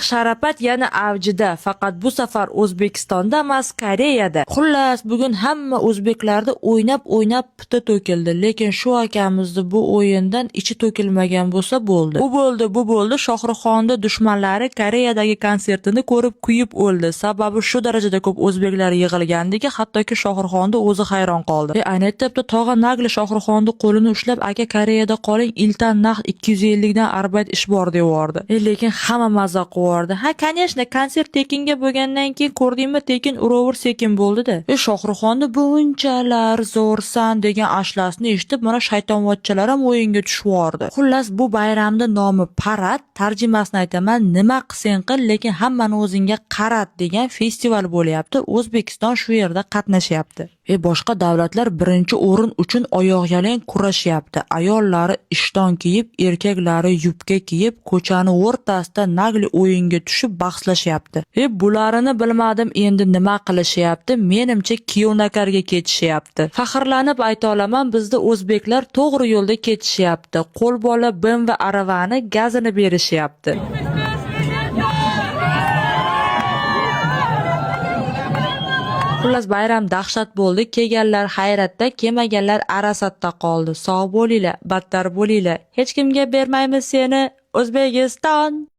Ayiq-sharafat yana avjida, faqat bu safar O'zbekistonda emas, Koreyada. Xullas, bugun hamma o'zbeklarda o'ynab puta to'kildi, lekin shu akamizni bu o'yindan ichi to'kilmagan bo'lsa bo'ldi. Bu bo'ldi. Shohruxxonni dushmanlari Koreyadagi konsertini ko'rib kuyib o'ldi. Sababi shu darajada ko'p o'zbeklar yig'ilgandiki, hattoki Shohruxxonni o'zi hayron qoldi. Ayni tog'a nagli Shohruxxonni qo'lini ushlab, aka Koreyada qoling, iltan naqd 250 dan arbat ish bor deyordi. Lekin hamma mazza qilardi. Ha, конечно, konsert tekinga bo'lgandan keyin ko'rdingmi, tekin uraver sekin bo'ldi-da. Shohruxxonni bunchalar zo'rsan degan ashlasini eshitib, mana shaytonvachchalar ham o'yinga tushvordi. Xullas, bu bayramning nomi parad, tarjimasini aytaman, nima qilsang qil, lekin hammani o'zingga qarat degan festival bo'lyapti. O'zbekiston shu yerda qatnashyapti. Boshqa davlatlar birinchi o'rin uchun oyoqyalang kurashyapti. Ayollari ishton kiyib, erkaklari yubka kiyib, ko'chani o'rtasida nagli o'yinga tushib bahslashyapti. Bularini bilmadim, endi nima qilishyapti? Menimcha kiyovnakarga ketishyapti. Faxrlanib ayta olaman, bizda o'zbeklar to'g'ri yo'lda ketishyapti. Qo'l bola bim va aravani gazini berishyapti. Xullas, bayram dahshat bo'ldi. Kelganlar hayratda, kelmaganlar arasatda qoldi. Sog' bo'linglar, battar bo'linglar. Hech kimga bermaymiz seni, O'zbekiston.